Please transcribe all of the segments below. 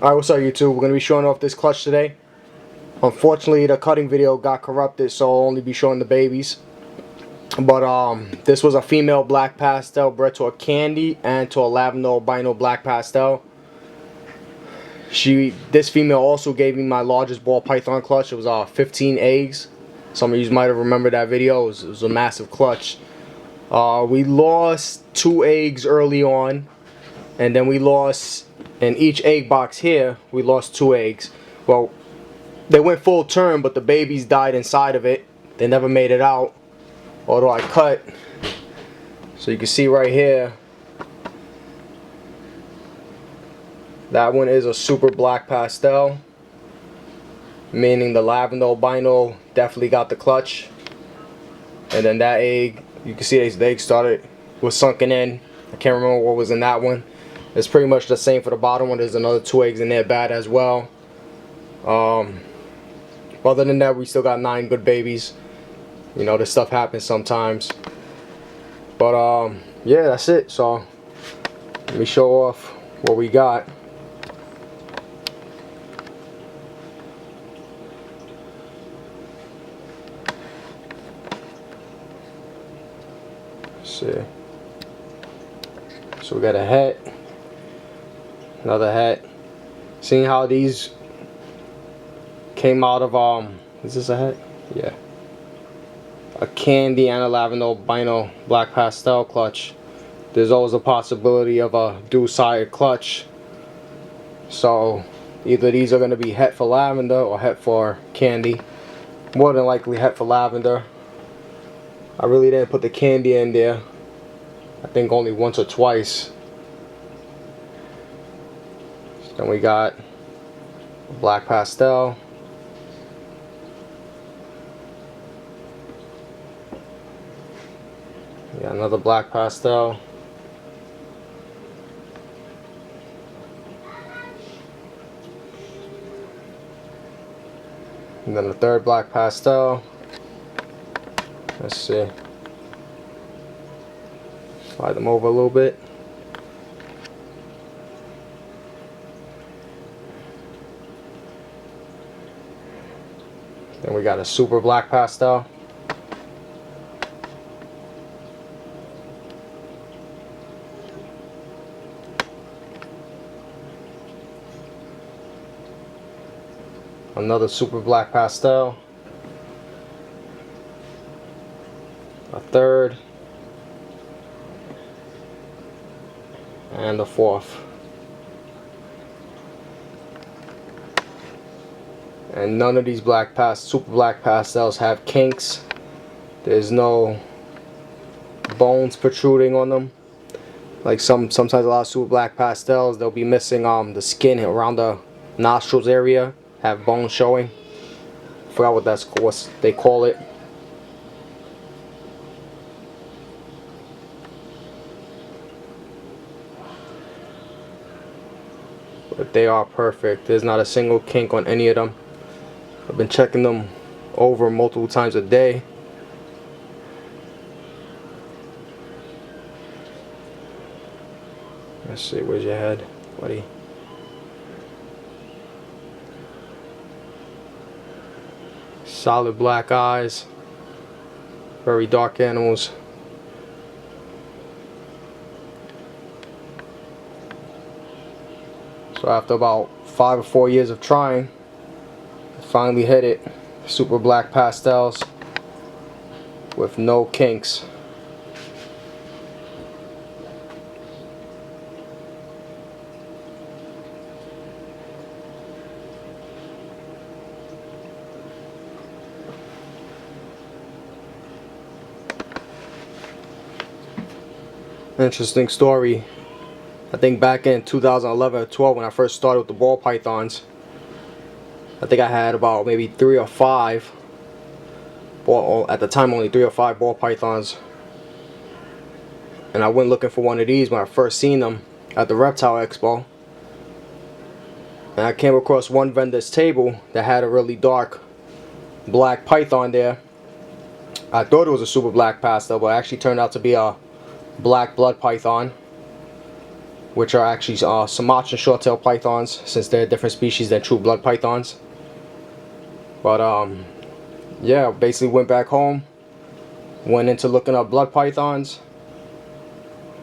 Alright, what's up YouTube? We're going to be showing off this clutch today. Unfortunately, the cutting video got corrupted, so I'll only be showing the babies. But this was a female black pastel bred to a candy and to a lavender albino black pastel. This female also gave me my largest ball python clutch. It was 15 eggs. Some of you might have remembered that video. It was a massive clutch. We lost 2 eggs early on, and then we lost in each egg box here. We lost 2 eggs. Well, they went full term, but the babies died inside of it. They never made it out, although I cut. So you can see right here, that one is a super black pastel, meaning the lavender albino definitely got the clutch. And then that egg, you can see the egg was sunken in. I can't remember what was in that one. It's pretty much the same for the bottom one. There's another 2 eggs in there bad as well. Other than that, we still got 9 good babies. You know, this stuff happens sometimes. But yeah, that's it. So let me show off what we got. Let's see. So we got a hat, another hat. Seeing how these came out of is this a hat? Yeah. A candy and a lavender albino black pastel clutch. There's always a possibility of a dual-sided clutch. So either these are going to be het for lavender or het for candy. More than likely het for lavender. I really didn't put the candy in there. I think only once or twice. Then we got black pastel. Yeah, another black pastel. And then the third black pastel. Let's see. Slide them over a little bit. Then we got a super black pastel. Another super black pastel. A third. And the fourth. And none of these super black pastels have kinks. There's no bones protruding on them. Like sometimes a lot of super black pastels, they'll be missing the skin around the nostrils area, have bones showing. Forgot what they call it. But they are perfect. There's not a single kink on any of them. I've been checking them over multiple times a day. Let's see, where's your head, buddy? Solid black eyes. Very dark animals. So after about 5 or 4 years of trying, I finally hit it. Super black pastels with no kinks. Interesting story. I think back in 2011 or 12 when I first started with the ball pythons, I think I had about maybe 3 or 5, at the time only 3 or 5 ball pythons. And I went looking for one of these when I first seen them at the Reptile Expo. And I came across one vendor's table that had a really dark black python there. I thought it was a super black pastel, but it actually turned out to be a black blood python. which are actually Sumatran short-tail pythons, since they're a different species than true blood pythons. But yeah, basically went back home, went into looking up blood pythons,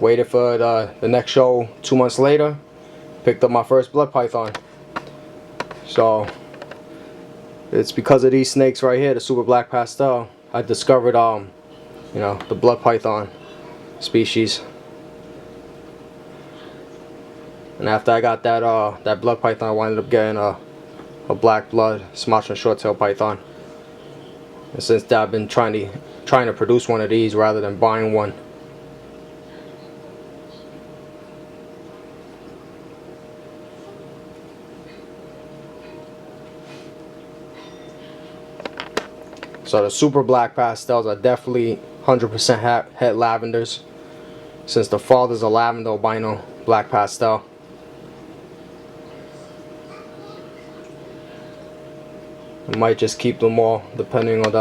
waited for the next show 2 months later, picked up my first blood python. So it's because of these snakes right here, the super black pastel, I discovered you know, the blood python species. And after I got that blood python, I wound up getting a black blood Sumatran short-tail python. And since that, I've been trying to produce one of these rather than buying one. So the super black pastels are definitely 100% het lavenders, since the father's a lavender albino black pastel. I might just keep them all depending on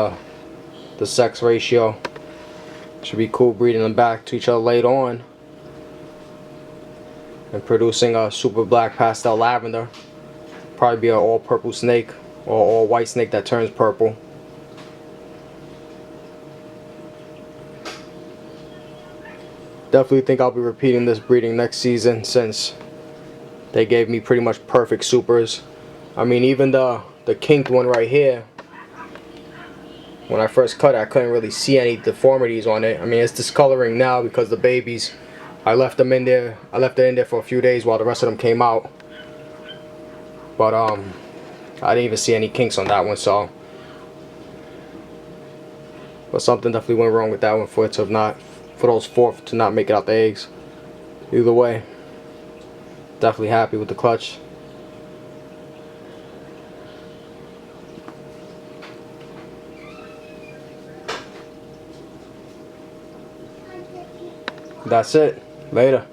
the sex ratio. Should be cool breeding them back to each other later on and producing a super black pastel lavender. Probably be an all purple snake or all white snake that turns purple. Definitely think I'll be repeating this breeding next season, since they gave me pretty much perfect supers. I mean, even the kinked one right here, when I first cut it, I couldn't really see any deformities on it. I mean, it's discoloring now because the babies, I left it in there for a few days while the rest of them came out. But I didn't even see any kinks on that one, so. But something definitely went wrong with that one for those four to not make it out the eggs. Either way, definitely happy with the clutch. That's it. Later.